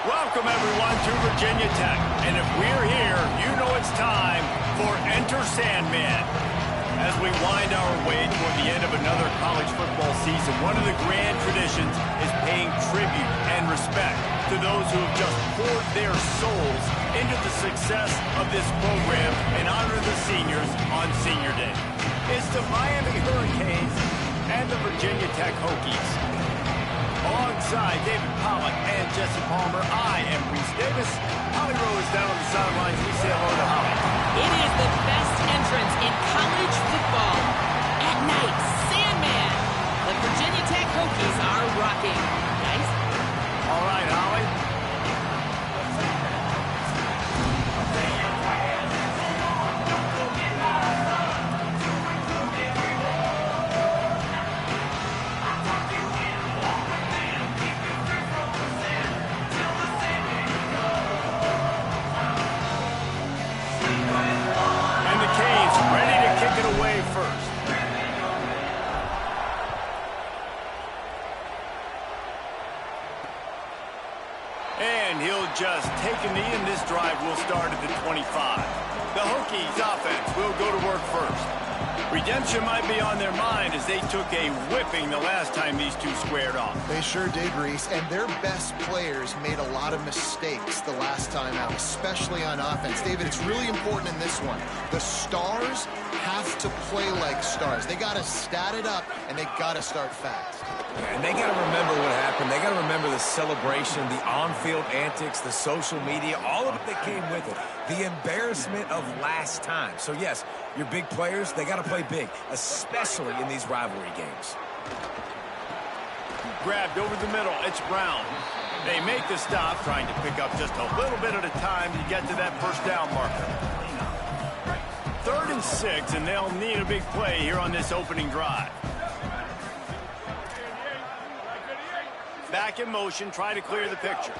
Welcome, everyone, to Virginia Tech. And if we're here, you know it's time for Enter Sandman. As we wind our way toward the end of another college football season, one of the grand traditions is paying tribute and respect to those who have just poured their souls into the success of this program and honor the seniors on Senior Day. It's the Miami Hurricanes and the Virginia Tech Hokies. Alongside David Pollack and Jesse Palmer, I am Reese Davis. Holly Rowe is down on the sidelines. We say hello to Holly. It is the best entrance in college football. At night, Sandman. The Virginia Tech Hokies are rocking. Guys? All right, Holly. And he'll just take a knee, and this drive will start at the 25. The Hokies offense will go to work first. Redemption might be on their mind as they took a whipping the last time these two squared off. They sure did, Reese, and their best players made a lot of mistakes the last time out, especially on offense. David, it's really important in this one. The stars have to play like stars. They got to stat it up, and they got to start fast. And they got to remember what happened. They got to remember the celebration, the on-field antics, the social media, all of it that came with it. The embarrassment of last time. So, yes, your big players, they got to play big, especially in these rivalry games. Grabbed over the middle. It's Brown. They make the stop, trying to pick up just a little bit at a time to get to that first down marker. 3rd and 6, and they'll need a big play here on this opening drive. Back in motion, try to clear the picture.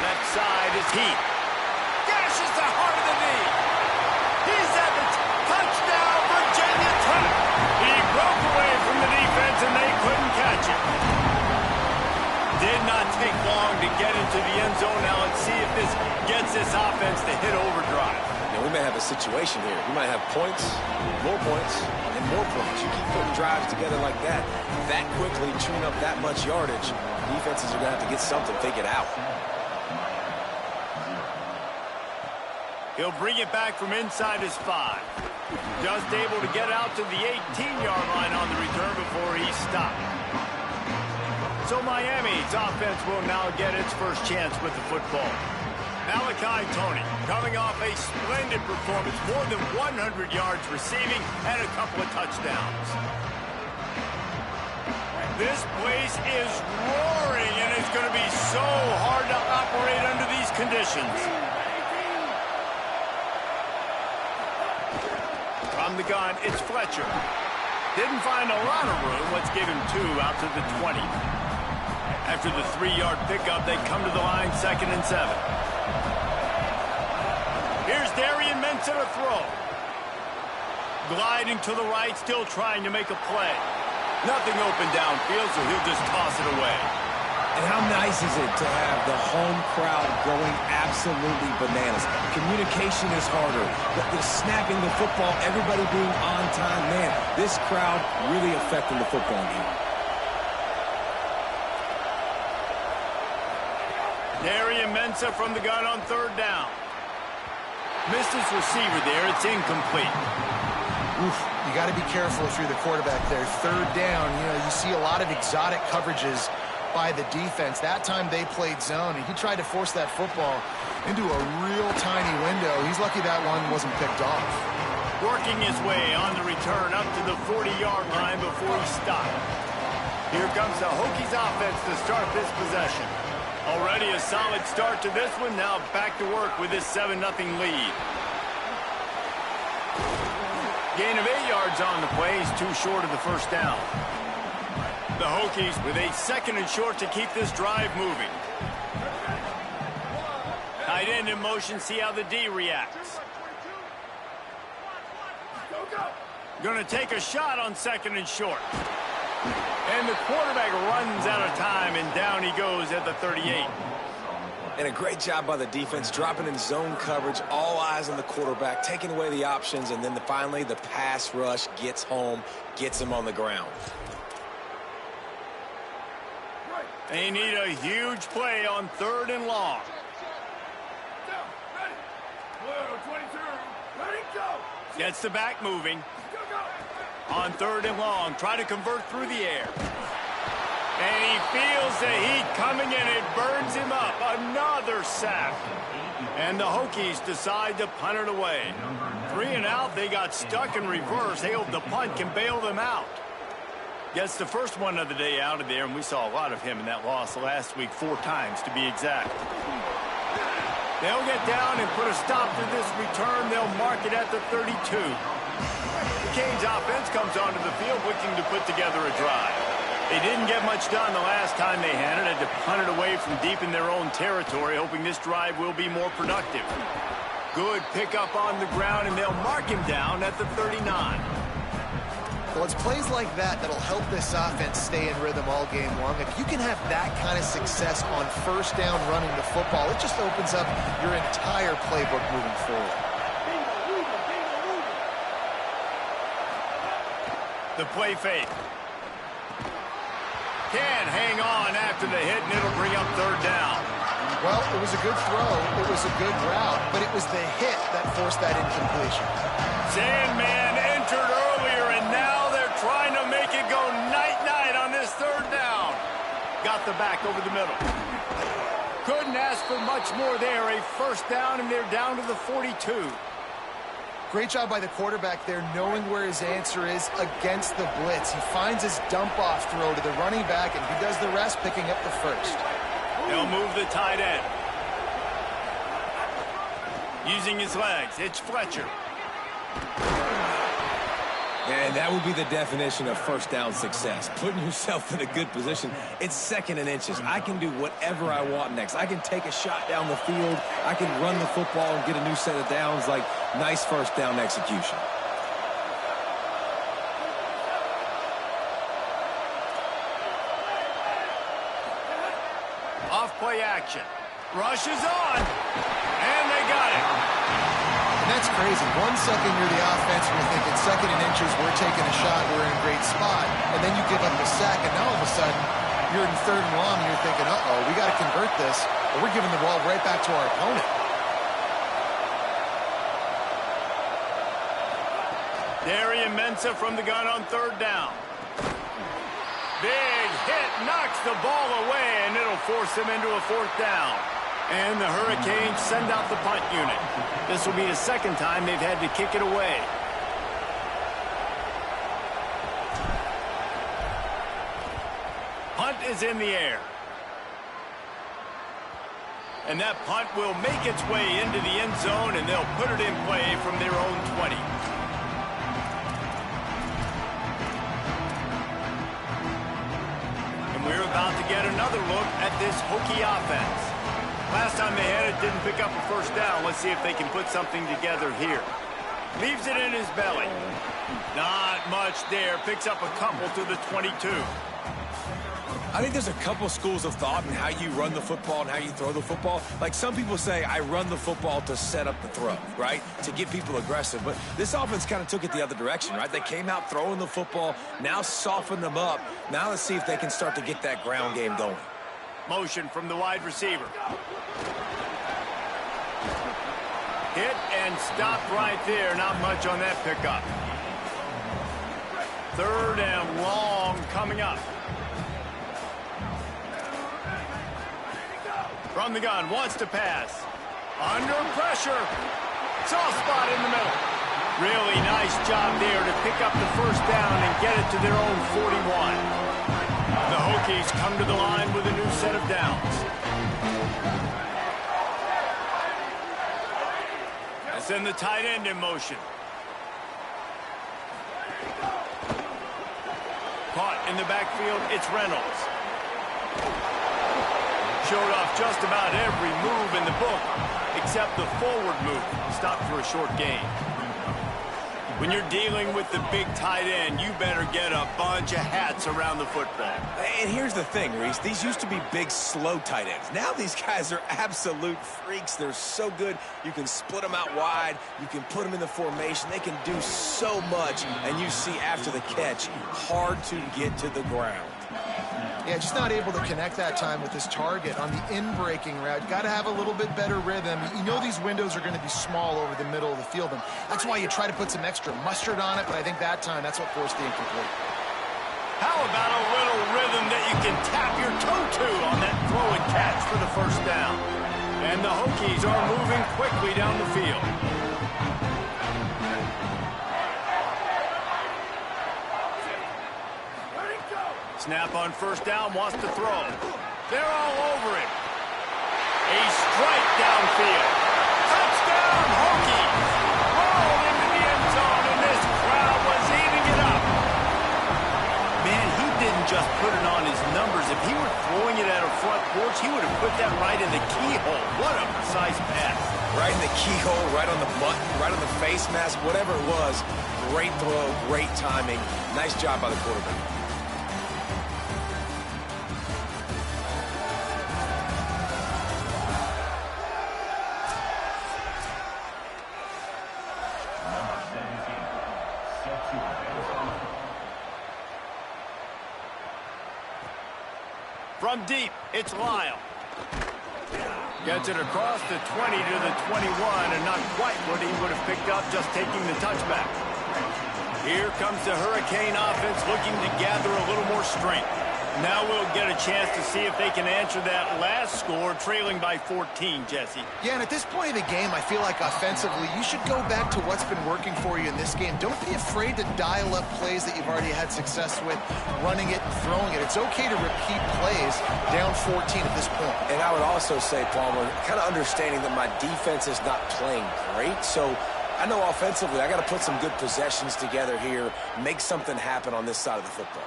Left side is Heath. Gashes the heart of the knee. He's at the touchdown, Virginia Tech. He broke away from the defense, and they couldn't catch him. Did not take long to get into the end zone. Now let's see if this gets this offense to hit overdrive. We may have a situation here. We might have points, and more points. You keep putting drives together like that quickly, chewing up that much yardage, defenses are going to have to get something figured out. He'll bring it back from inside his 5. Just able to get out to the 18-yard line on the return before he's stopped. So Miami's offense will now get its first chance with the football. Malachi Tony coming off a splendid performance, more than 100 yards receiving and a couple of touchdowns. This place is roaring, and it's going to be so hard to operate under these conditions. From the gun, it's Fletcher. Didn't find a lot of room. Let's give him 2 out to the 20. After the 3-yard pickup, they come to the line, 2nd and 7. Here's Darian Mensah to throw. Gliding to the right, still trying to make a play. Nothing open downfield, so he'll just toss it away. And how nice is it to have the home crowd going absolutely bananas? Communication is harder. The snapping the football, everybody being on time. Man, this crowd really affecting the football game. Darian Mensah from the gun on 3rd down. Missed his receiver there. It's incomplete. Oof, you got to be careful if you're the quarterback there. 3rd down, you see a lot of exotic coverages by the defense. That time they played zone, and he tried to force that football into a real tiny window. He's lucky that one wasn't picked off. Working his way on the return up to the 40-yard line before he stopped. Here comes the Hokies offense to start this possession. Already a solid start to this one. Now back to work with this 7-0 lead. Gain of 8 yards on the play. He's too short of the first down. The Hokies with a 2nd and short to keep this drive moving. Tight end in motion. See how the D reacts. Going to take a shot on 2nd and short. And the quarterback runs out of time, and down he goes at the 38. And a great job by the defense, dropping in zone coverage, all eyes on the quarterback, taking away the options, and then finally the pass rush gets home, gets him on the ground. They need a huge play on 3rd and long. Gets the back moving. On 3rd and long, try to convert through the air. And he feels the heat coming in. It burns him up. Another sack. And the Hokies decide to punt it away. 3 and out, they got stuck in reverse. They hope the punt can bail them out. Gets the first one of the day out of there, and we saw a lot of him in that loss last week, 4 times to be exact. They'll get down and put a stop to this return. They'll mark it at the 32. The Canes offense comes onto the field looking to put together a drive. They didn't get much done the last time they had it. Had to punt it away from deep in their own territory, hoping this drive will be more productive. Good pickup on the ground, and they'll mark him down at the 39. Well, it's plays like that that'll help this offense stay in rhythm all game long. If you can have that kind of success on 1st down running the football, it just opens up your entire playbook moving forward. The play fake. Can't hang on after the hit, and it'll bring up 3rd down. Well, it was a good throw. It was a good route, but it was the hit that forced that incompletion. Sandman entered earlier, and now they're trying to make it go night-night on this 3rd down. Got the back over the middle. Couldn't ask for much more there. A 1st down, and they're down to the 42. Great job by the quarterback there, knowing where his answer is against the blitz. He finds his dump-off throw to the running back, and he does the rest, picking up the 1st. They'll move the tight end. Using his legs, it's Fletcher. And that would be the definition of 1st down success. Putting yourself in a good position. It's 2nd and inches. I can do whatever I want next. I can take a shot down the field. I can run the football and get a new set of downs. Like, nice 1st down execution. Off play action. Rush is on. And they got it. And that's crazy. 1 second you're the offense, and you're thinking 2nd and inches, we're taking a shot, we're in a great spot. And then you give up the sack, and now all of a sudden, you're in 3rd and long, and you're thinking, uh-oh, we got to convert this, or we're giving the ball right back to our opponent. Darian Mensah from the gun on 3rd down. Big hit, knocks the ball away, and it'll force them into a 4th down. And the Hurricanes send out the punt unit. This will be the 2nd time they've had to kick it away. Punt is in the air. And that punt will make its way into the end zone, and they'll put it in play from their own 20. And we're about to get another look at this Hokie offense. Last time they had it, didn't pick up a 1st down. Let's see if they can put something together here. Leaves it in his belly. Not much there. Picks up a couple to the 22. I think there's a couple schools of thought in how you run the football and how you throw the football. Like, some people say, I run the football to set up the throw, right? To get people aggressive. But this offense kind of took it the other direction, right? They came out throwing the football, now soften them up. Now let's see if they can start to get that ground game going. Motion from the wide receiver. Hit and stopped right there. Not much on that pickup. 3rd and long coming up. From the gun, wants to pass. Under pressure. Soft spot in the middle. Really nice job there to pick up the 1st down and get it to their own 41. The Hokies come to the line with a new set of downs. Send the tight end in motion. Caught in the backfield, it's Reynolds. Showed off just about every move in the book, except the forward move. Stopped for a short gain. When you're dealing with the big tight end, you better get a bunch of hats around the football. And here's the thing, Reese. These used to be big, slow tight ends. Now these guys are absolute freaks. They're so good. You can split them out wide. You can put them in the formation. They can do so much. And you see after the catch, hard to get to the ground. Yeah, just not able to connect that time with his target on the in-breaking route. Got to have a little bit better rhythm. You know these windows are going to be small over the middle of the field, and that's why you try to put some extra mustard on it, but I think that time, that's what forced the incomplete. How about a little rhythm that you can tap your toe to on that throw and catch for the first down? And the Hokies are moving quickly down the field. Snap on first down, wants to throw. They're all over him. A strike downfield. Touchdown, Hokies! Rolled into the end zone, and this crowd was eating it up. Man, he didn't just put it on his numbers. If he were throwing it at a front porch, he would have put that right in the keyhole. What a precise pass. Right in the keyhole, right on the button, right on the face mask, whatever it was. Great throw, great timing. Nice job by the quarterback. From deep, it's Lyle. Gets it across the 20 to the 21, and not quite what he would have picked up just taking the touchback. Here comes the Hurricane offense looking to gather a little more strength. Now we'll get a chance to see if they can answer that last score, trailing by 14, Jesse. Yeah, and at this point in the game, I feel like offensively, you should go back to what's been working for you in this game. Don't be afraid to dial up plays that you've already had success with, running it and throwing it. It's okay to repeat plays down 14 at this point. And I would also say, Palmer, kind of understanding that my defense is not playing great, so I know offensively I got to put some good possessions together here, make something happen on this side of the football.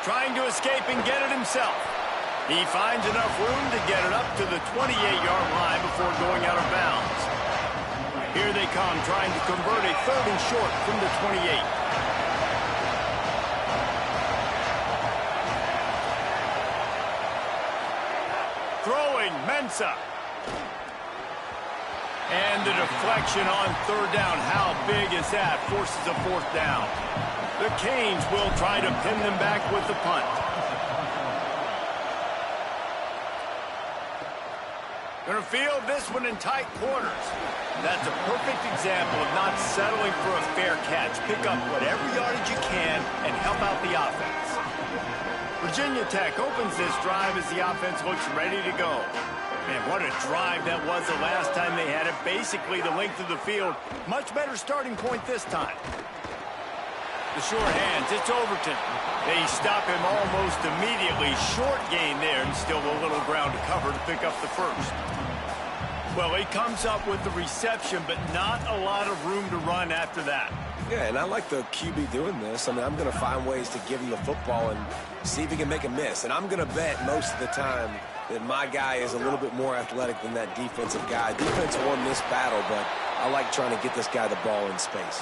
Trying to escape and get it himself. He finds enough room to get it up to the 28-yard line before going out of bounds. Here they come, trying to convert a third and short from the 28. Throwing, Mensah. And the deflection on third down. How big is that? Forces a fourth down. The Canes will try to pin them back with the punt. Going to field this one in tight quarters. That's a perfect example of not settling for a fair catch. Pick up whatever yardage you can and help out the offense. Virginia Tech opens this drive as the offense looks ready to go. Man, what a drive that was the last time they had it. Basically the length of the field. Much better starting point this time. The short hands, it's Overton. They stop him almost immediately. Short gain there, and still a little ground to cover to pick up the first. Well, he comes up with the reception, but not a lot of room to run after that. Yeah, and I like the QB doing this. I mean, I'm going to find ways to give him the football and see if he can make a miss. And I'm going to bet most of the time that my guy is a little bit more athletic than that defensive guy. Defense won this battle, but I like trying to get this guy the ball in space.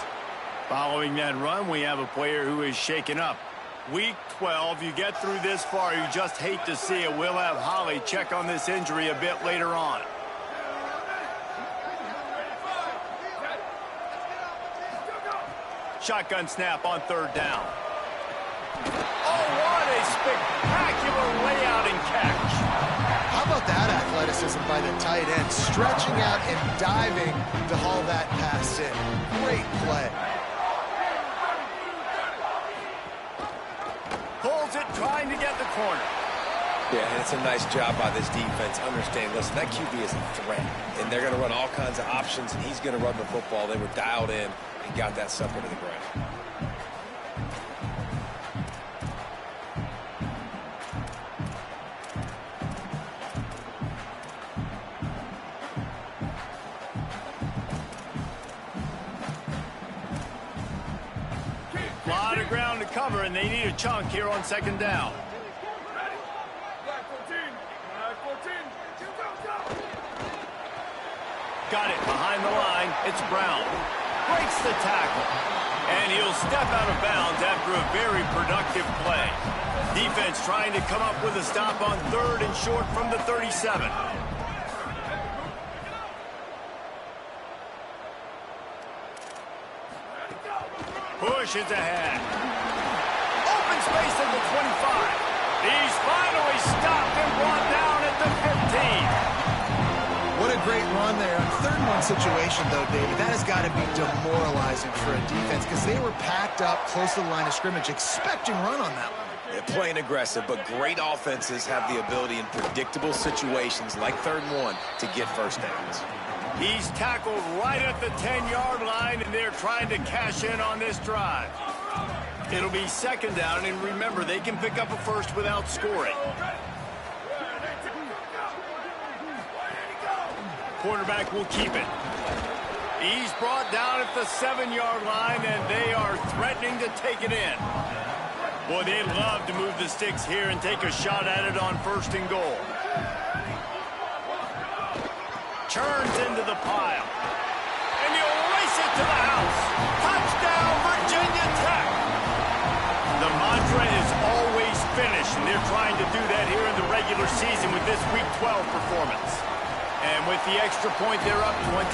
Following that run, we have a player who is shaken up. Week 12, you get through this far, you just hate to see it. We'll have Holly check on this injury a bit later on. Shotgun snap on third down. Oh, what a spectacular layout and catch. How about that athleticism by the tight end, stretching out and diving to haul that pass in. Great play. Pulls it, trying to get the corner. Yeah, and it's a nice job by this defense. Understand, listen, that QB is a threat, and they're going to run all kinds of options, and he's going to run the football. They were dialed in and got that sucker to the ground. A lot of ground to cover, and they need a chunk here on second down. Got it behind the line. It's Brown. breaks the tackle. And he'll step out of bounds after a very productive play. Defense trying to come up with a stop on 3rd and short from the 37. Pushes ahead. Open space at the 25. He's finally stopped and brought down at the 15. What a great run there. On 3rd and 1 situation, though, David, that has got to be demoralizing for a defense because they were packed up close to the line of scrimmage, expecting run on that one. They're playing aggressive, but great offenses have the ability in predictable situations like 3rd and 1 to get first downs. He's tackled right at the 10-yard line, and they're trying to cash in on this drive. It'll be 2nd down, and remember, they can pick up a first without scoring. Quarterback will keep it. He's brought down at the 7-yard line, and they are threatening to take it in. Boy, they'd love to move the sticks here and take a shot at it on 1st and goal. Turns into the pile. And he'll race it to the house. Touchdown, Virginia Tech. The mantra is always finish, and they're trying to do that here in the regular season with this Week 12 performance. And with the extra point, they're up 21-0.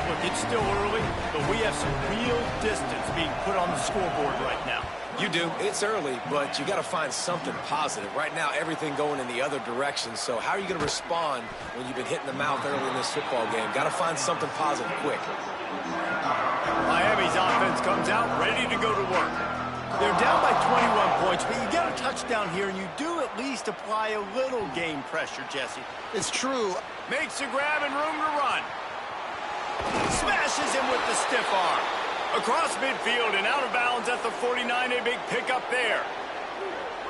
Look, it's still early, but we have some real distance being put on the scoreboard right now. You do. It's early, but you got to find something positive. Right now, everything going in the other direction. So how are you going to respond when you've been hit in the mouth early in this football game? Got to find something positive quick. Miami's offense comes out ready to go to work. They're down by 21 points, but you get a touchdown here, and you do at least apply a little game pressure, Jesse. It's true. Makes a grab and room to run. Smashes him with the stiff arm. Across midfield and out of bounds at the 49, a big pickup there.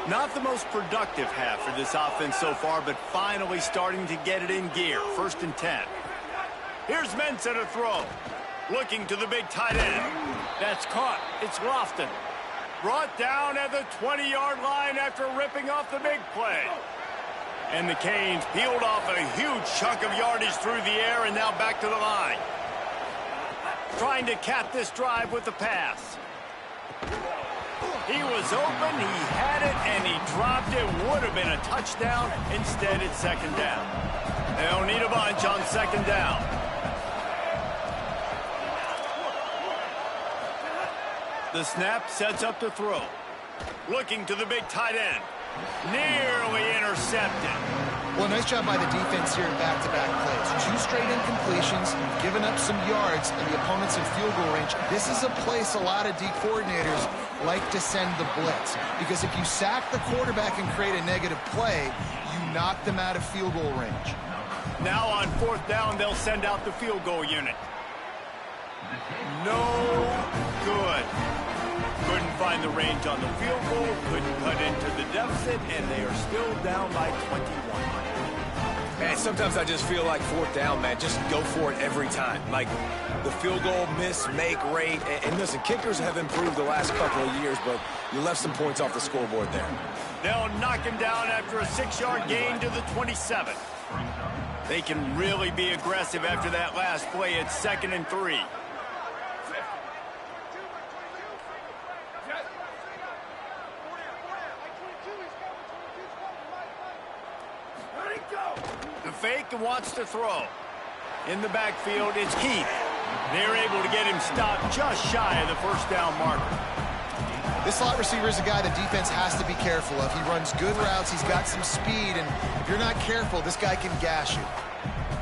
Not the most productive half for this offense so far, but finally starting to get it in gear. 1st and 10. Here's Mensah to throw. Looking to the big tight end. That's caught. It's Lofton. Brought down at the 20-yard line after ripping off the big play. And the Canes peeled off a huge chunk of yardage through the air and now back to the line. Trying to cap this drive with the pass. He was open, he had it, and he dropped it. Would have been a touchdown. Instead, it's 2nd down. They'll need a bunch on 2nd down. The snap sets up to throw. Looking to the big tight end. Nearly intercepted. Well, nice job by the defense here in back-to-back plays. 2 straight incompletions, giving up some yards, and the opponent's in field goal range. This is a place a lot of D coordinators like to send the blitz, because if you sack the quarterback and create a negative play, you knock them out of field goal range. Now on 4th down, they'll send out the field goal unit. No good. Couldn't find the range on the field goal, couldn't cut into the deficit, and they are still down by 21. Man, sometimes I just feel like 4th down, man. Just go for it every time. Like the field goal miss-make rate. And listen, kickers have improved the last couple of years, but you left some points off the scoreboard there. They'll knock him down after a 6-yard gain to the 27. They can really be aggressive after that last play. It's 2nd and 3. Fake and wants to throw. In the backfield, it's Keith. They're able to get him stopped just shy of the 1st down marker. This slot receiver is a guy the defense has to be careful of. He runs good routes, he's got some speed, and if you're not careful, this guy can gash you.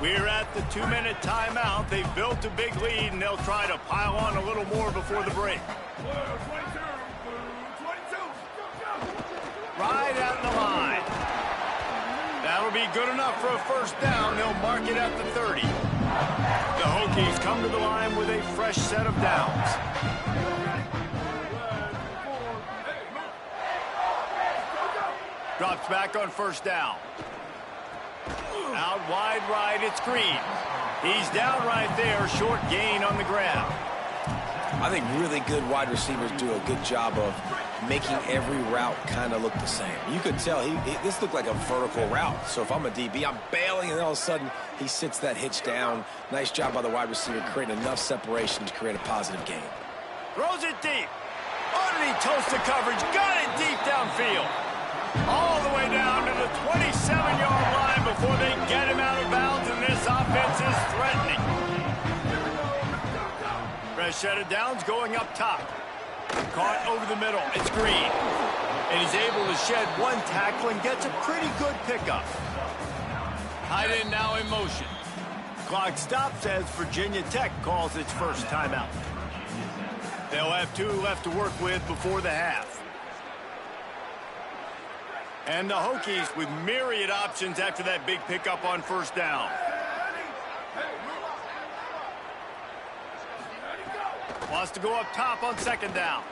We're at the 2-minute timeout. They've built a big lead, and they'll try to pile on a little more before the break. Right at the line. That'll be good enough for a 1st down. They'll mark it at the 30. The Hokies come to the line with a fresh set of downs. Drops back on 1st down. Out wide right, it's Green. He's down right there, short gain on the grab. I think really good wide receivers do a good job of making every route kind of look the same. You could tell this looked like a vertical route. So if I'm a DB, I'm bailing, and then all of a sudden he sits that hitch down. Nice job by the wide receiver creating enough separation to create a positive gain. Throws it deep. Underneath toast to coverage. Got it deep downfield. All the way down to the 27-yard line before they get him out of bounds, and this offense is threatening. Fresh set of downs going up top. Caught over the middle. It's Green. And he's able to shed one tackle and gets a pretty good pickup. Tight end now in motion. Clock stops as Virginia Tech calls its first timeout. They'll have 2 left to work with before the half. And the Hokies with myriad options after that big pickup on first down. Wants to go up top on second down.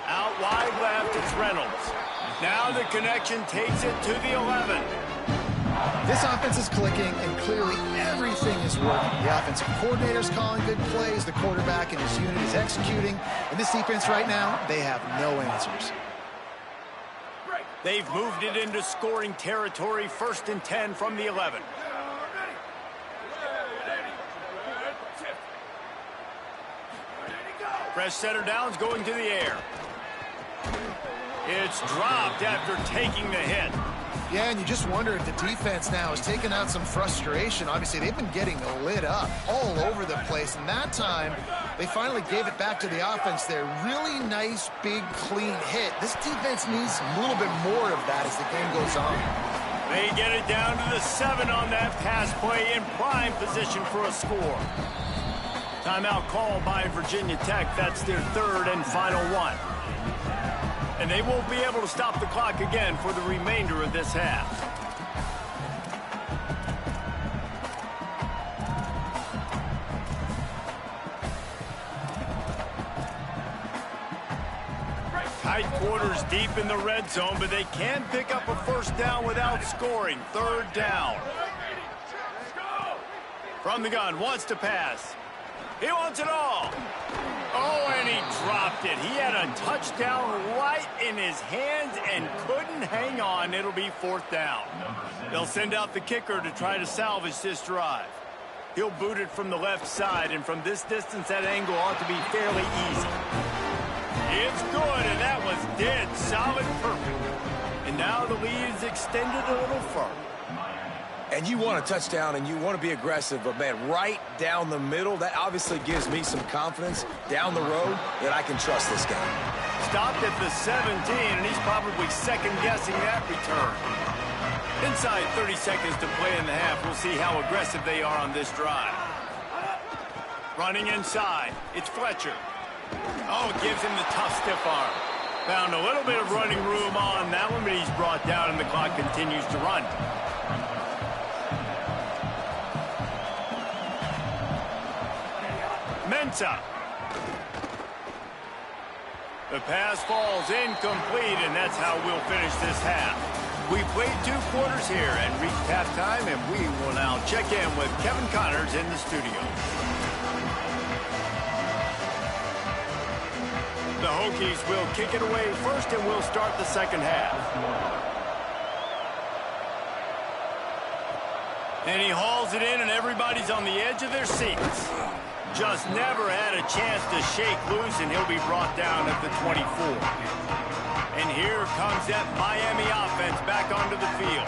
Out wide left, it's Reynolds. Now the connection takes it to the 11. This offense is clicking, and clearly everything is working. The offensive coordinator's calling good plays. The quarterback and his unit is executing. And this defense right now, they have no answers. They've moved it into scoring territory, 1st and 10 from the 11. Fresh setter downs going to the air. It's dropped after taking the hit. Yeah, and you just wonder if the defense now is taking out some frustration. Obviously, they've been getting lit up all over the place, and that time they finally gave it back to the offense there. Really nice, big, clean hit. This defense needs a little bit more of that as the game goes on. They get it down to the 7 on that pass play in prime position for a score. Timeout called by Virginia Tech. That's their 3rd and final one. And they won't be able to stop the clock again for the remainder of this half. Tight quarters deep in the red zone, but they can pick up a first down without scoring. 3rd down. From the gun, wants to pass. He wants it all. Oh, and he dropped it. He had a touchdown right in his hands and couldn't hang on. It'll be 4th down. They'll send out the kicker to try to salvage this drive. He'll boot it from the left side, and from this distance, that angle ought to be fairly easy. It's good, and that was dead solid perfect. And now the lead is extended a little further. And you want a touchdown, and you want to be aggressive, but, man, right down the middle, that obviously gives me some confidence down the road that I can trust this guy. Stopped at the 17, and he's probably second-guessing that return. Inside 30 seconds to play in the half. We'll see how aggressive they are on this drive. Running inside. It's Fletcher. Oh, gives him the tough stiff arm. Found a little bit of running room on that one, but he's brought down, and the clock continues to run. Mensa. The pass falls incomplete, and that's how we'll finish this half. We played 2 quarters here and reached halftime, and we will now check in with Kevin Connors in the studio. The Hokies will kick it away first, and we'll start the second half. And he hauls it in, and everybody's on the edge of their seats. Just never had a chance to shake loose, and he'll be brought down at the 24. And here comes that Miami offense back onto the field.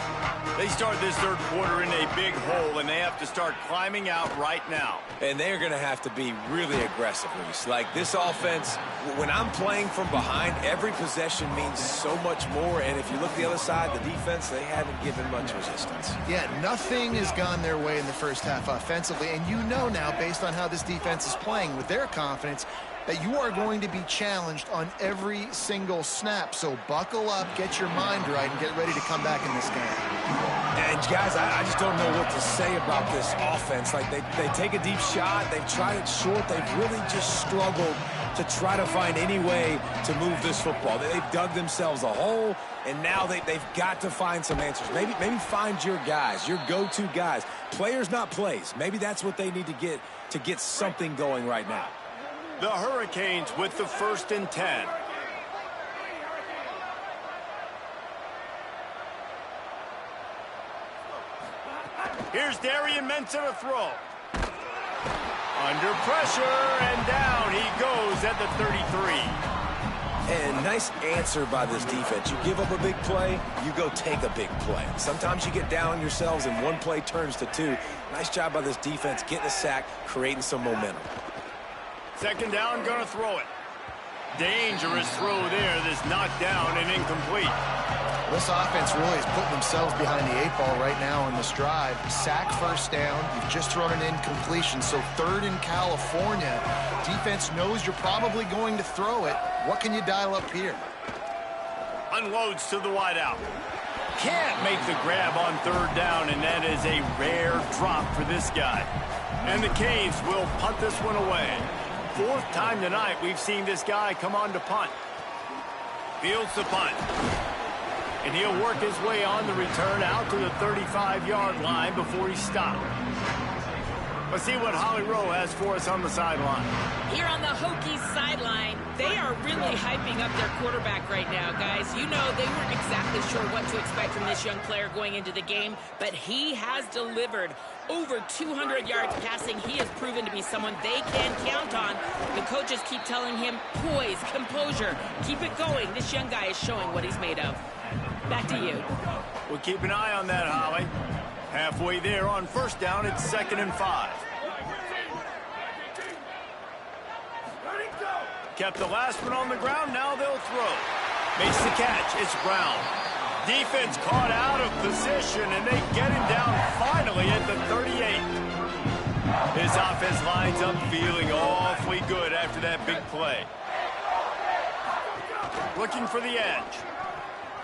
They start this 3rd quarter in a big hole, and they have to start climbing out right now. And they're going to have to be really aggressive, Luis. Like, this offense, when I'm playing from behind, every possession means so much more. And if you look the other side, the defense, they haven't given much resistance. Yeah, nothing has gone their way in the first half offensively. And you know now, based on how this defense is playing with their confidence, that you are going to be challenged on every single snap. So buckle up, get your mind right, and get ready to come back in this game. And, guys, I just don't know what to say about this offense. Like, they take a deep shot. They've tried it short. They've really just struggled to try to find any way to move this football. They've dug themselves a hole, and now they've got to find some answers. Maybe find your guys, your go-to guys. Players, not plays. Maybe that's what they need to get something going right now. The Hurricanes with the 1st and 10. Here's Darian Mensah to throw. Under pressure, and down he goes at the 33. And nice answer by this defense. You give up a big play, you go take a big play. Sometimes you get down on yourselves and one play turns to two. Nice job by this defense getting a sack, creating some momentum. 2nd down, gonna throw it. Dangerous throw there that's knocked down and incomplete. This offense really is putting themselves behind the 8 ball right now in this drive. Sack 1st down. You've just thrown an incompletion. So 3rd in California. Defense knows you're probably going to throw it. What can you dial up here? Unloads to the wideout. Can't make the grab on 3rd down, and that is a rare drop for this guy. And the Canes will punt this one away. 4th time tonight we've seen this guy come on to punt. Fields the punt. And he'll work his way on the return out to the 35-yard line before he's stopped. Let's see what Holly Rowe has for us on the sideline. Here on the Hokies sideline, they are really hyping up their quarterback right now, guys. You know, they weren't exactly sure what to expect from this young player going into the game, but he has delivered over 200 yards passing. He has proven to be someone they can count on. The coaches keep telling him, poise, composure, keep it going. This young guy is showing what he's made of. Back to you. We'll keep an eye on that, Holly. Halfway there on 1st down, it's 2nd and 5. Kept the last one on the ground, now they'll throw. Makes the catch, it's Brown. Defense caught out of position, and they get him down finally at the 38. His offense lines up feeling awfully good after that big play. Looking for the edge.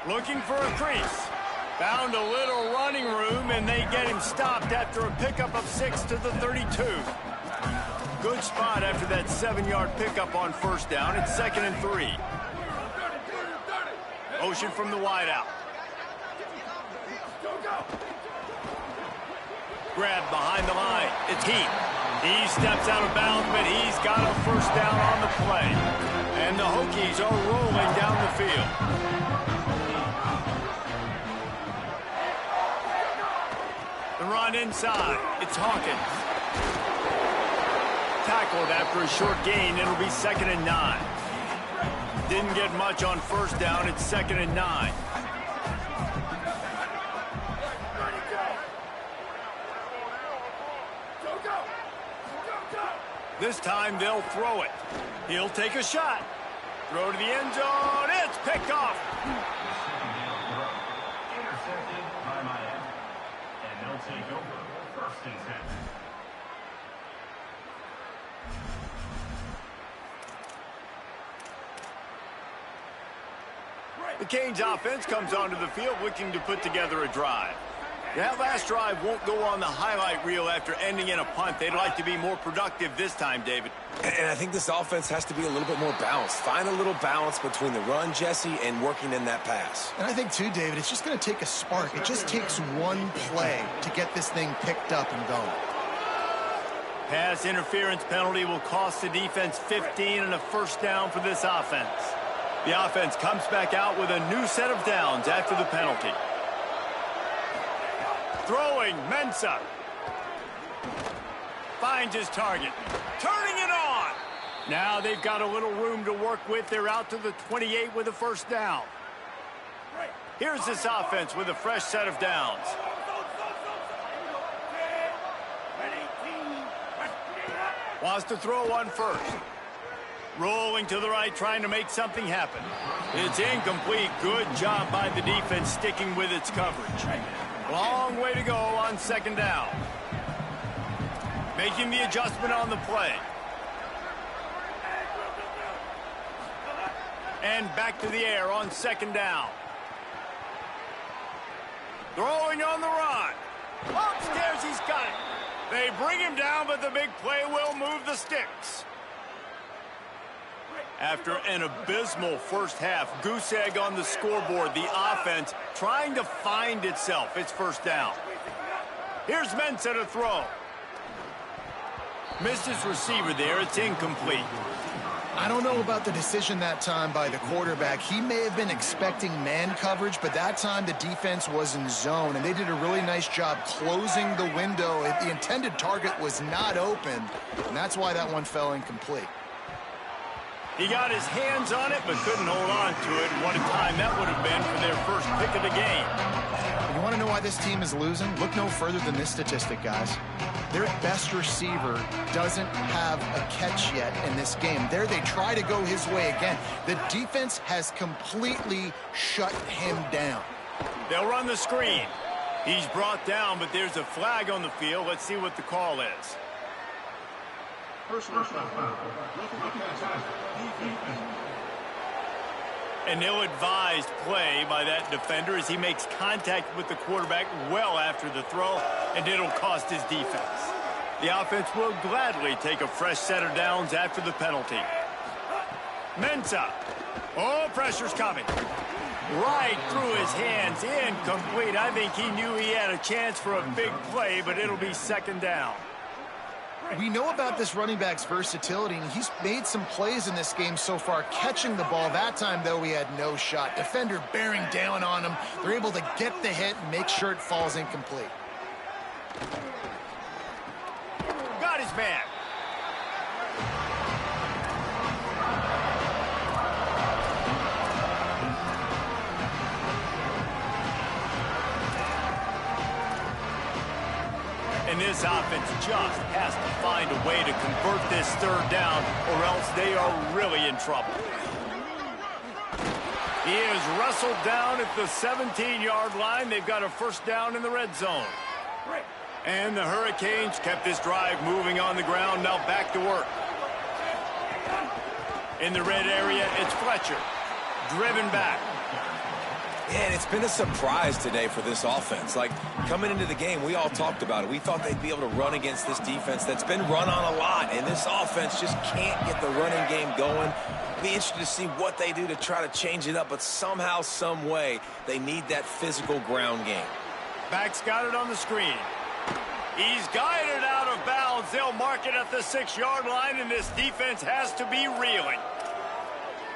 Looking for a crease. Found a little running room, and they get him stopped after a pickup of 6 to the 32. Good spot after that 7-yard pickup on 1st down. It's 2nd and 3. Motion from the wideout. Grab behind the line. It's Heat. He steps out of bounds, but he's got a 1st down on the play. And the Hokies are rolling down the field. The run inside. It's Hawkins. Tackled after a short gain. It'll be 2nd and 9. Didn't get much on 1st down. It's 2nd and 9. This time they'll throw it. He'll take a shot. Throw to the end zone. It's picked off. Intercepted by Miami. And they'll take over 1st and 10. The Canes offense comes onto the field looking to put together a drive. That last drive won't go on the highlight reel after ending in a punt. They'd like to be more productive this time, David. And I think this offense has to be a little bit more balanced. Find a little balance between the run, Jesse, and working in that pass. And I think, too, David, it's just going to take a spark. It just takes one play to get this thing picked up and going. Pass interference penalty will cost the defense 15 and a 1st down for this offense. The offense comes back out with a new set of downs after the penalty. Throwing, Mensah. Finds his target. Turning it on. Now they've got a little room to work with. They're out to the 28 with a 1st down. Here's this offense with a fresh set of downs. Wants to throw on 1st. Rolling to the right, trying to make something happen. It's incomplete. Good job by the defense sticking with its coverage. Long way to go on 2nd down. Making the adjustment on the play. And back to the air on 2nd down. Throwing on the run. Upstairs, he's got it. They bring him down, but the big play will move the sticks. After an abysmal 1st half, goose egg on the scoreboard, the offense trying to find itself. It's 1st down. Here's Mensah to throw. Missed his receiver there. It's incomplete. I don't know about the decision that time by the quarterback. He may have been expecting man coverage, but that time the defense was in zone, and they did a really nice job closing the window. The intended target was not open, and that's why that one fell incomplete. He got his hands on it, but couldn't hold on to it. What a time that would have been for their first pick of the game. You want to know why this team is losing? Look no further than this statistic, guys. Their best receiver doesn't have a catch yet in this game. There they try to go his way again. The defense has completely shut him down. They'll run the screen. He's brought down, but there's a flag on the field. Let's see what the call is. Personal foul. An ill-advised play by that defender as he makes contact with the quarterback well after the throw, and it'll cost his defense. The offense will gladly take a fresh set of downs after the penalty. Mensah. Oh, pressure's coming. Right through his hands, incomplete. I think he knew he had a chance for a big play, but it'll be second down. We know about this running back's versatility, and he's made some plays in this game so far, catching the ball. That time, though, he had no shot. Defender bearing down on him. They're able to get the hit and make sure it falls incomplete. Got his man. And this offense just has to find a way to convert this third down, or else they are really in trouble. He is wrestled down at the 17-yard line. They've got a first down in the red zone. And the Hurricanes kept this drive moving on the ground. Now back to work. In the red area, it's Fletcher. Driven back. Yeah, and it's been a surprise today for this offense. Like, coming into the game, we all talked about it. We thought they'd be able to run against this defense that's been run on a lot, and this offense just can't get the running game going. Be interested to see what they do to try to change it up, but somehow, some way, they need that physical ground game. Back's got it on the screen. He's guided out of bounds. They'll mark it at the 6-yard line, and this defense has to be reeling.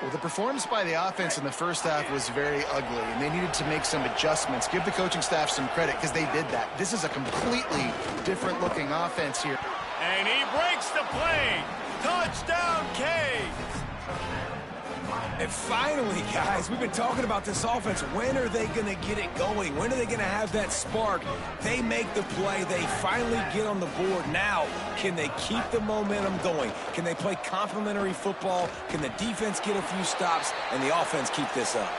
Well, the performance by the offense in the first half was very ugly, and they needed to make some adjustments. Give the coaching staff some credit because they did that. This is a completely different-looking offense here. And he breaks the play. Touchdown, Canes. And finally, guys, we've been talking about this offense. When are they going to get it going? When are they going to have that spark? They make the play. They finally get on the board. Now, can they keep the momentum going? Can they play complementary football? Can the defense get a few stops and the offense keep this up?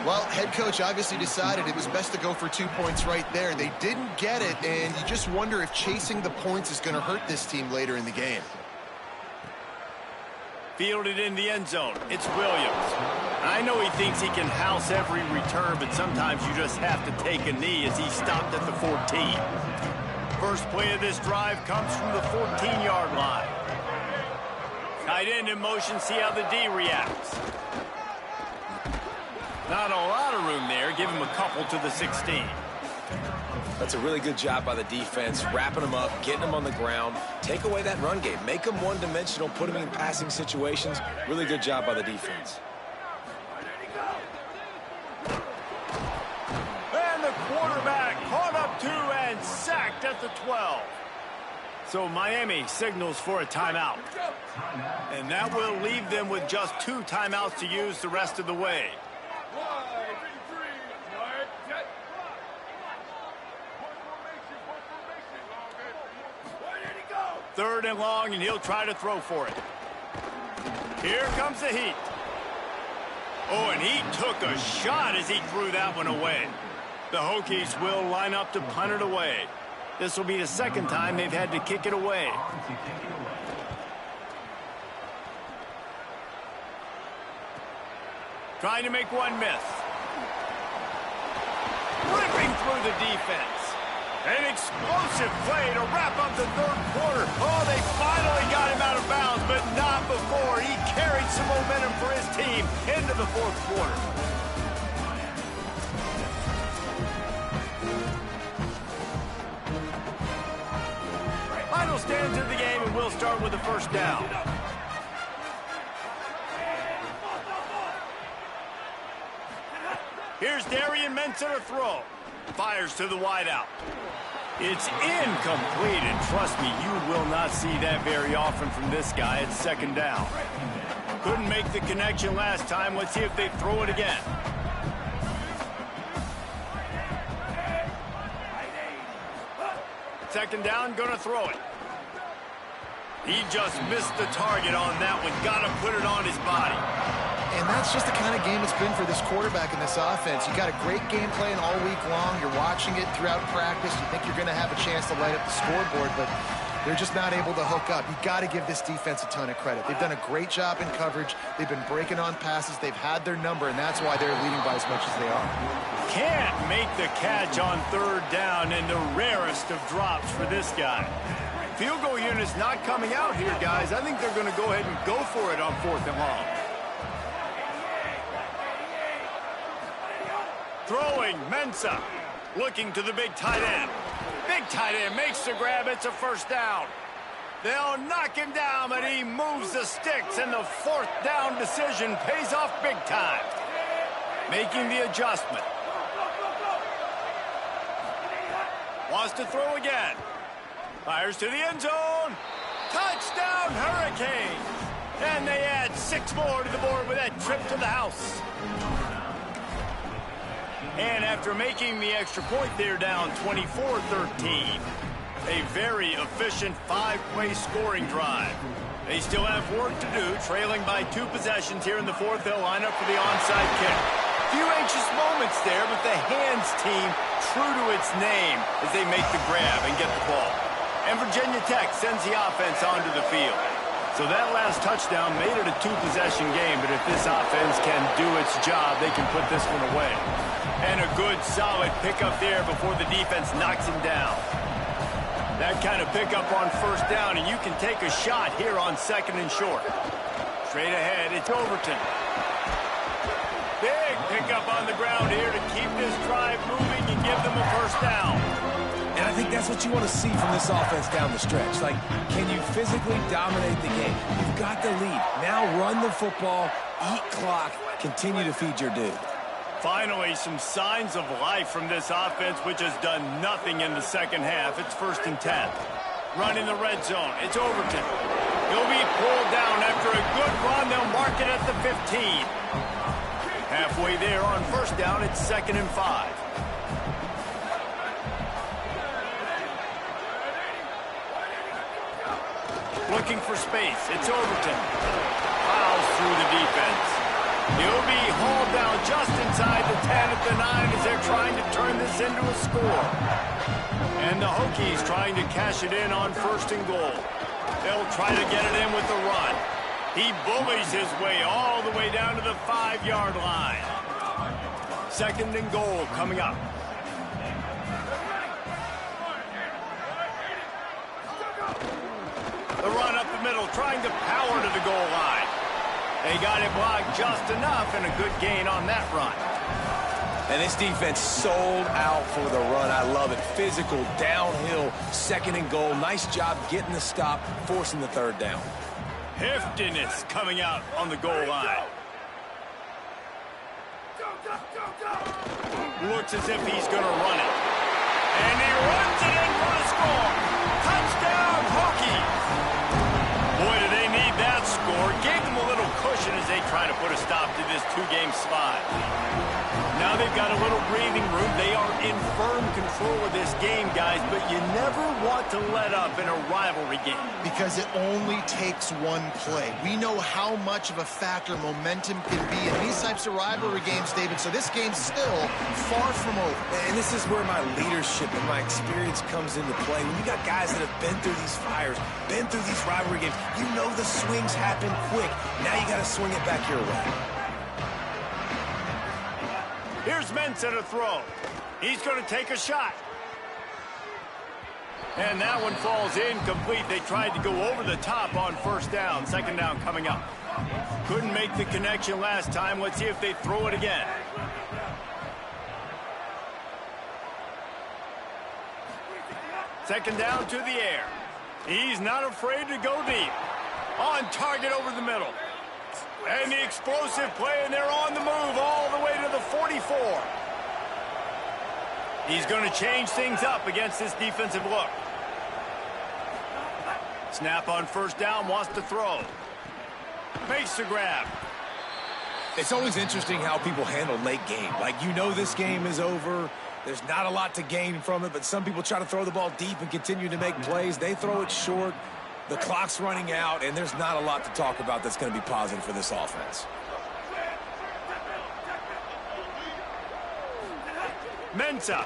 Well, head coach obviously decided it was best to go for 2 points right there. They didn't get it, and you just wonder if chasing the points is going to hurt this team later in the game. Fielded in the end zone. It's Williams. I know he thinks he can house every return, but sometimes you just have to take a knee as he stopped at the 14. First play of this drive comes from the 14-yard line. Tight end in motion, see how the D reacts. Not a lot of room there. Give him a couple to the 16. That's a really good job by the defense, wrapping them up, getting them on the ground. Take away that run game. Make them one-dimensional, put them in passing situations. Really good job by the defense. And the quarterback caught up to and sacked at the 12. So Miami signals for a timeout. And that will leave them with just 2 timeouts to use the rest of the way. Third and long, and he'll try to throw for it. Here comes the heat. Oh, and he took a shot as he threw that one away. The Hokies will line up to punt it away. This will be the second time they've had to kick it away. Trying to make one miss. Ripping through the defense. An explosive play to wrap up the third quarter. Oh, they finally got him out of bounds, but not before. He carried some momentum for his team into the fourth quarter. Final stands of the game, and we'll start with the first down. Here's Darian Mensah to throw. Fires to the wideout. It's incomplete, and trust me, you will not see that very often from this guy. It's second down. Couldn't make the connection last time. Let's see if they throw it again. Second down, gonna throw it. He just missed the target on that one. Gotta put it on his body. And that's just the kind of game it's been for this quarterback in this offense. You got a great game plan all week long. You're watching it throughout practice. You think you're going to have a chance to light up the scoreboard, but they're just not able to hook up. You got to give this defense a ton of credit. They've done a great job in coverage. They've been breaking on passes. They've had their number, and that's why they're leading by as much as they are. Can't make the catch on third down, and the rarest of drops for this guy. Field goal unit's not coming out here, guys. I think they're going to go ahead and go for it on 4th and long. Throwing, Mensah. Looking to the big tight end. Big tight end makes the grab. It's a first down. They'll knock him down, but he moves the sticks, and the 4th down decision pays off big time. Making the adjustment. Wants to throw again. Fires to the end zone. Touchdown, Hurricanes. And they add 6 more to the board with that trip to the house. And after making the extra point, they're down 24-13. A very efficient 5-play scoring drive. They still have work to do, trailing by 2 possessions here in the 4th. They'll line up for the onside kick. Few anxious moments there, but the hands team true to its name as they make the grab and get the ball. And Virginia Tech sends the offense onto the field. So that last touchdown made it a 2-possession game, but if this offense can do its job, they can put this one away. And a good, solid pickup there before the defense knocks him down. That kind of pickup on first down, and you can take a shot here on 2nd and short. Straight ahead, it's Overton. Big pickup on the ground here to keep this drive moving and give them a first down. And I think that's what you want to see from this offense down the stretch. Like, can you physically dominate the game? You've got the lead. Now run the football, eat clock, continue to feed your dude. Finally, some signs of life from this offense, which has done nothing in the second half. It's 1st and 10. Running the red zone. It's Overton. He'll be pulled down after a good run. They'll mark it at the 15. Halfway there on first down, it's 2nd and 5. Looking for space. It's Overton. Plows through the defense. He'll be hauled down just inside the 10 at the 9 as they're trying to turn this into a score. And the Hokies trying to cash it in on 1st and goal. They'll try to get it in with the run. He bullies his way all the way down to the 5-yard line. 2nd and goal coming up. The run up the middle, trying to power to the goal line. They got it blocked just enough, and a good gain on that run. And this defense sold out for the run. I love it. Physical, downhill, 2nd and goal. Nice job getting the stop, forcing the 3rd down. Heftiness coming out on the goal line. Looks as if he's going to run it. And he runs it in for the score. Touchdown, Hokies. Boy, do they need that score. Gave them a little cushion as they try to put a stop to this 2-game slide. Now they've got a little breathing room. They are in firm control of this game, guys, but you never want to let up in a rivalry game. Because it only takes one play. We know how much of a factor momentum can be in these types of rivalry games, David, so this game's still far from over. And this is where my leadership and my experience comes into play. When you got guys that have been through these fires, been through these rivalry games, you know the swings happen quick. Now you got to swing it back your way. Here's Mensah to throw. He's going to take a shot. And that one falls incomplete. They tried to go over the top on first down. 2nd down coming up. Couldn't make the connection last time. Let's see if they throw it again. Second down to the air. He's not afraid to go deep. On target over the middle. And the explosive play, and they're on the move all the way to the 44. He's going to change things up against this defensive look. Snap on first down, wants to throw. Makes the grab. It's always interesting how people handle late game. Like, you know this game is over. There's not a lot to gain from it, but some people try to throw the ball deep and continue to make plays. They throw it short. The clock's running out, and there's not a lot to talk about that's going to be positive for this offense. Mensah.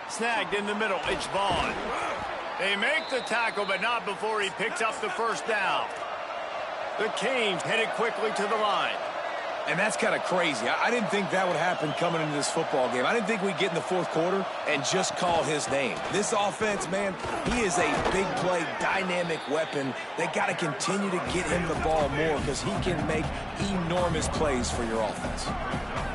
Snagged in the middle. It's Vaughn. They make the tackle, but not before he picks up the first down. The Canes headed quickly to the line. And that's kind of crazy. I didn't think that would happen coming into this football game. I didn't think we'd get in the fourth quarter and just call his name. This offense, man, he is a big play, dynamic weapon. They got to continue to get him the ball more because he can make enormous plays for your offense.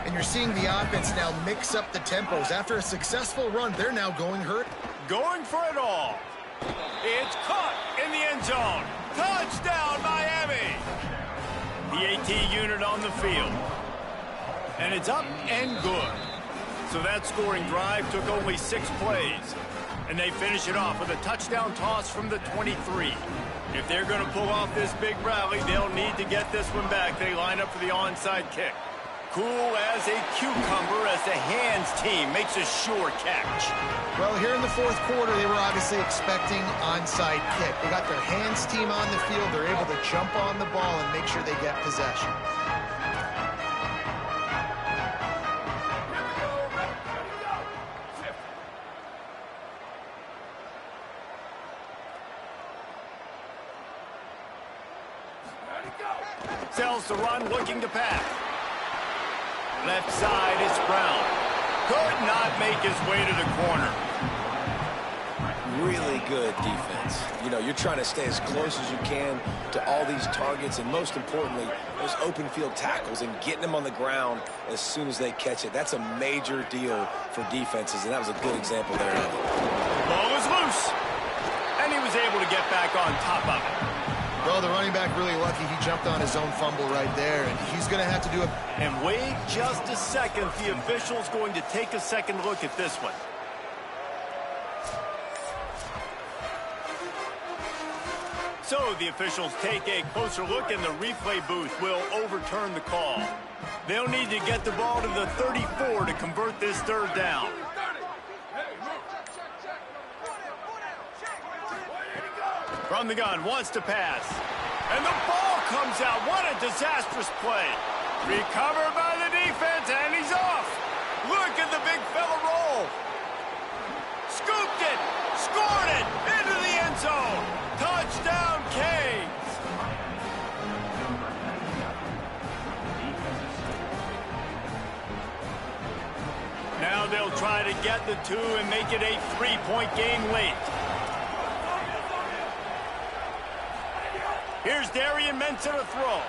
And you're seeing the offense now mix up the tempos. After a successful run, they're now going hurt. Going for it all. It's caught in the end zone. Touchdown, Miami. The AT unit on the field. And it's up and good. So that scoring drive took only 6 plays. And they finish it off with a touchdown toss from the 23. If they're going to pull off this big rally, they'll need to get this one back. They line up for the onside kick. Cool as a cucumber as the hands team makes a sure catch. Well, here in the fourth quarter, they were obviously expecting onside kick. They got their hands team on the field. They're able to jump on the ball and make sure they get possession. Sells the run, looking to pass. Left side is Brown. Could not make his way to the corner. Really good defense. You know, you're trying to stay as close as you can to all these targets, and most importantly, those open field tackles and getting them on the ground as soon as they catch it. That's a major deal for defenses, and that was a good example there. Ball is loose, and he was able to get back on top of it. Well, the running back really lucky. He jumped on his own fumble right there, and he's going to have to do it. And wait just a second. The official's going to take a second look at this one. So the officials take a closer look, and the replay booth will overturn the call. They'll need to get the ball to the 34 to convert this third down. From the gun, wants to pass. And the ball comes out. What a disastrous play. Recovered by the defense, and he's off. Look at the big fella roll. Scooped it. Scored it. Into the end zone. Touchdown, Canes. Now they'll try to get the 2 and make it a 3-point game late. Here's Darian Mensah to throw.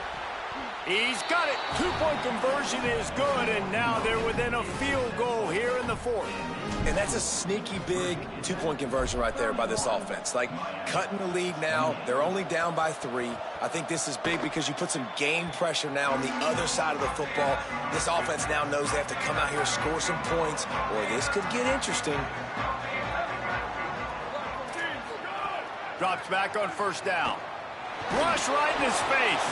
He's got it. 2-point conversion is good, and now they're within a field goal here in the fourth. And that's a sneaky big 2-point conversion right there by this offense. Like, cutting the lead now. They're only down by 3. I think this is big because you put some game pressure now on the other side of the football. This offense now knows they have to come out here, score some points, or this could get interesting. Drops back on first down. Rush right in his face.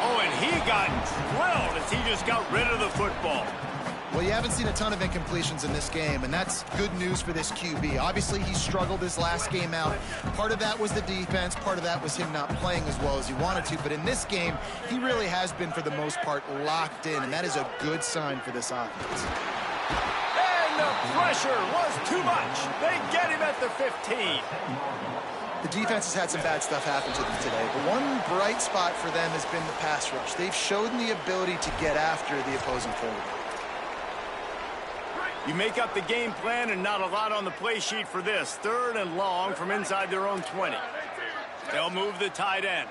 Oh, and he got drilled as he just got rid of the football. Well, you haven't seen a ton of incompletions in this game, and that's good news for this QB. Obviously, he struggled his last game out. Part of that was the defense. Part of that was him not playing as well as he wanted to. But in this game, he really has been, for the most part, locked in, and that is a good sign for this offense. And the pressure was too much. They get him at the 15. The defense has had some bad stuff happen to them today, but one bright spot for them has been the pass rush. They've shown the ability to get after the opposing quarterback. You make up the game plan and not a lot on the play sheet for this. 3rd and long from inside their own 20. They'll move the tight end.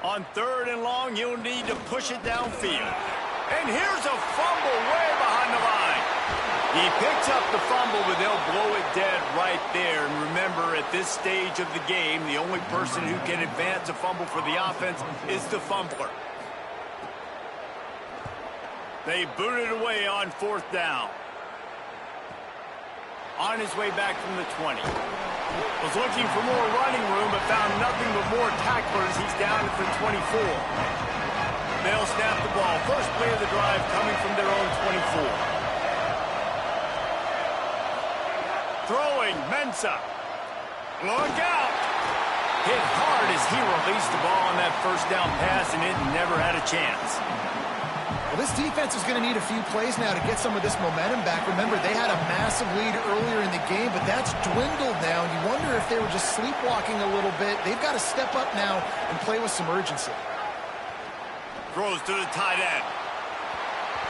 On 3rd and long, you'll need to push it downfield. And here's a fumble way behind the line. He picks up the fumble, but they'll blow it dead right there. And remember, at this stage of the game, the only person who can advance a fumble for the offense is the fumbler. They boot it away on 4th down. On his way back from the 20. Was looking for more running room, but found nothing but more tacklers. He's down at the 24. They'll snap the ball. First play of the drive coming from their own 24. Throwing, Mensah. Look out. Hit hard as he released the ball on that first down pass, and it never had a chance. Well, this defense is going to need a few plays now to get some of this momentum back. Remember, they had a massive lead earlier in the game, but that's dwindled now. You wonder if they were just sleepwalking a little bit. They've got to step up now and play with some urgency. Throws to the tight end.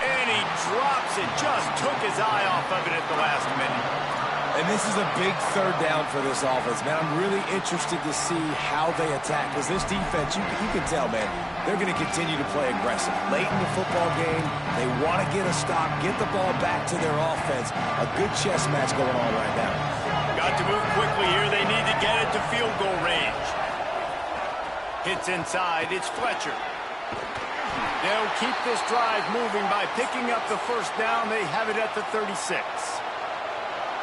And he drops it. Just took his eye off of it at the last minute. And this is a big 3rd down for this offense, man. I'm really interested to see how they attack, because this defense, you can tell, man, they're going to continue to play aggressive. Late in the football game, they want to get a stop, get the ball back to their offense. A good chess match going on right now. Got to move quickly here. They need to get it to field goal range. Hits inside. It's Fletcher. They'll keep this drive moving by picking up the 1st down. They have it at the 36.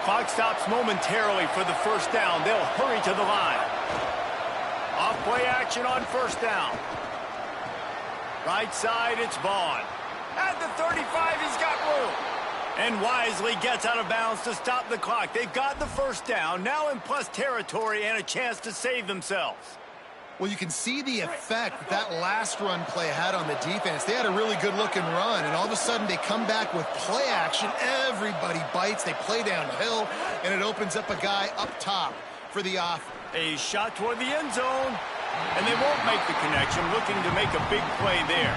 Clock stops momentarily for the 1st down. They'll hurry to the line. Off play action on 1st down. Right side, it's Vaughn. At the 35, he's got room. And wisely gets out of bounds to stop the clock. They've got the 1st down, now in plus territory and a chance to save themselves. Well, you can see the effect that last run play had on the defense. They had a really good-looking run, and all of a sudden they come back with play action. Everybody bites. They play downhill, and it opens up a guy up top for the off. A shot toward the end zone, and they won't make the connection, looking to make a big play there.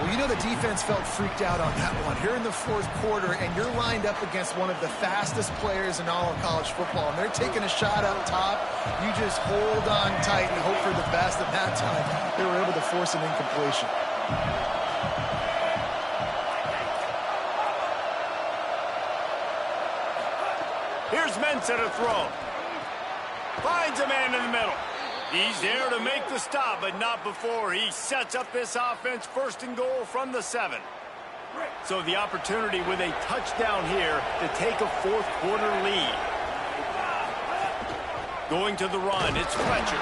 Well, you know the defense felt freaked out on that one. Here in the 4th quarter, and you're lined up against one of the fastest players in all of college football, and they're taking a shot up top. You just hold on tight and hope for the best. At that time, they were able to force an incompletion. Here's Mensah to throw. Finds a man in the middle. He's there to make the stop, but not before he sets up this offense 1st and goal from the 7. So the opportunity with a touchdown here to take a 4th quarter lead. Going to the run, it's Fletcher.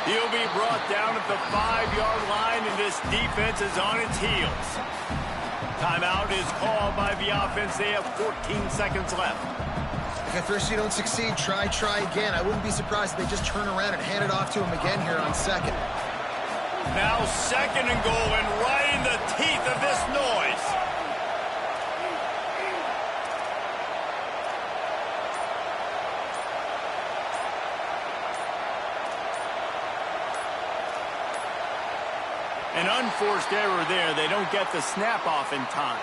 He'll be brought down at the 5-yard line, and this defense is on its heels. Timeout is called by the offense. They have 14 seconds left. At first you don't succeed, try again. I wouldn't be surprised if they just turn around and hand it off to him again here on 2nd. Now 2nd and goal, and right in the teeth of this noise. An unforced error there. They don't get the snap off in time.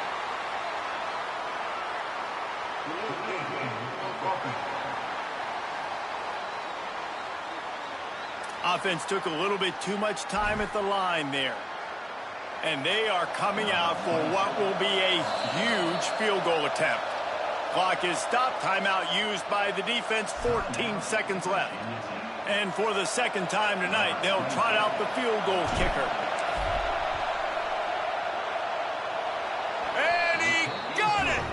Offense took a little bit too much time at the line there. And they are coming out for what will be a huge field goal attempt. Clock is stopped. Timeout used by the defense. 14 seconds left. And for the 2nd time tonight, they'll trot out the field goal kicker. And he got it!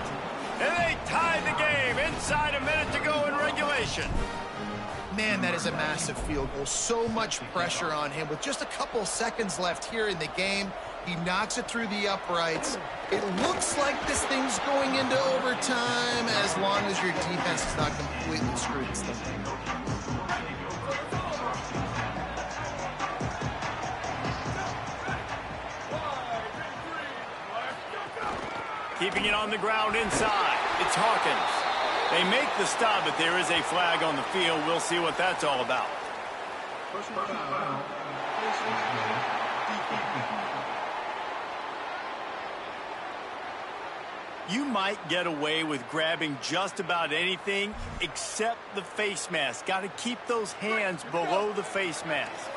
And they tied the game inside a minute to go in regulation. Man, that is a massive field goal. So much pressure on him. With just a couple seconds left here in the game, he knocks it through the uprights. It looks like this thing's going into overtime as long as your defense is not completely screwed this thing. Keeping it on the ground inside. It's Hawkins. They make the stop, but there is a flag on the field. We'll see what that's all about. You might get away with grabbing just about anything except the face mask. Got to keep those hands below the face mask.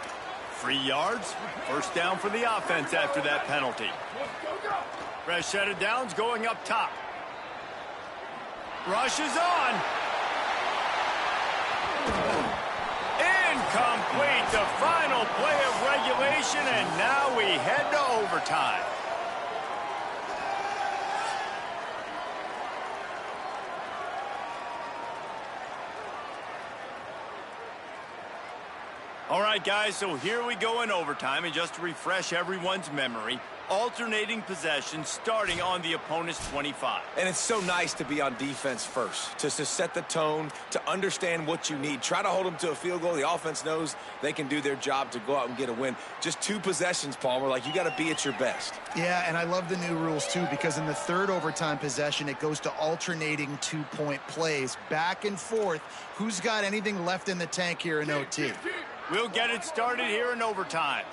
3 yards, 1st down for the offense after that penalty. Fresh set of downs going up top. Rushes on. Incomplete. The final play of regulation, and now we head to overtime. All right, guys, so here we go in overtime, and just to refresh everyone's memory, alternating possession starting on the opponent's 25. And it's so nice to be on defense first, to set the tone, to understand what you need. Try to hold them to a field goal. The offense knows they can do their job to go out and get a win. Just 2 possessions, Palmer. Like, you got to be at your best. Yeah, and I love the new rules, too, because in the third overtime possession, it goes to alternating 2-point plays, back and forth. Who's got anything left in the tank here in OT? We'll get it started here in overtime.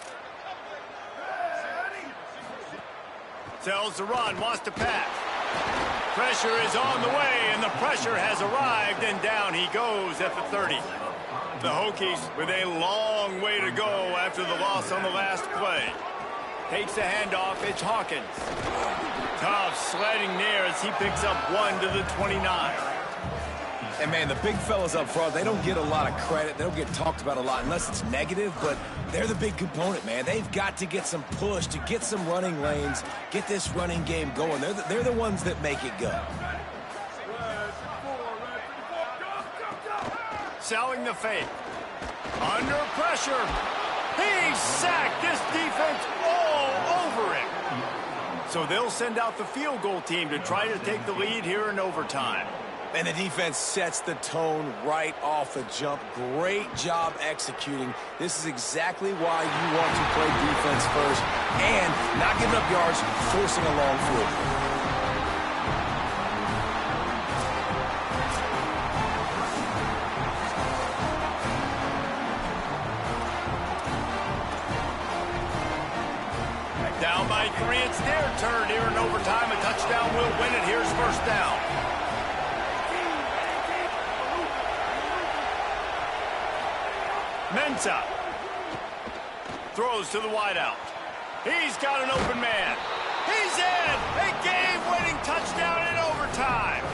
Tells the run, wants to pass. Pressure is on the way, and the pressure has arrived, and down he goes at the 30. The Hokies with a long way to go after the loss on the last play. Takes the handoff, it's Hawkins. Tough sledding near as he picks up 1 to the 29. And, man, the big fellas up front, they don't get a lot of credit. They don't get talked about a lot unless it's negative, but they're the big component, man. They've got to get some push, to get some running lanes, get this running game going. They're the ones that make it go. Selling the fake. Under pressure. He's sacked. This defense all over him. So they'll send out the field goal team to try to take the lead here in overtime. And the defense sets the tone right off the jump. Great job executing. This is exactly why you want to play defense first and not giving up yards, forcing a long field. Down by 3, it's their turn here in overtime. A touchdown will win it. Here's first down. Mensah throws to the wideout. He's got an open man. He's in! A game-winning touchdown in overtime.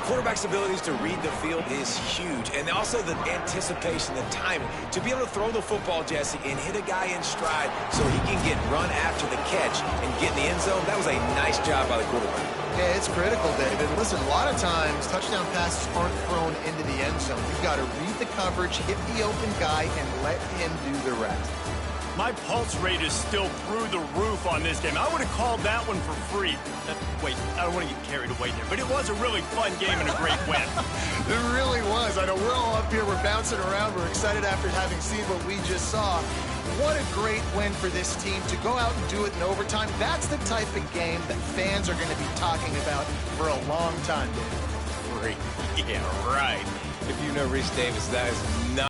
Quarterback's abilities to read the field is huge, and also the anticipation, the timing. To be able to throw the football, Jesse, and hit a guy in stride so he can get run after the catch and get in the end zone, that was a nice job by the quarterback. Yeah, it's critical, David. Listen, a lot of times, touchdown passes aren't thrown into the end zone. You've got to read the coverage, hit the open guy, and let him do the rest. My pulse rate is still through the roof on this game. I would have called that one for free. Wait, I don't want to get carried away there, but it was a really fun game and a great win. It really was. I know we're all up here, we're bouncing around, we're excited after having seen what we just saw. What a great win for this team to go out and do it in overtime. That's the type of game that fans are going to be talking about for a long time, Dave. Great. Yeah, right. If you know Reese Davis, that is not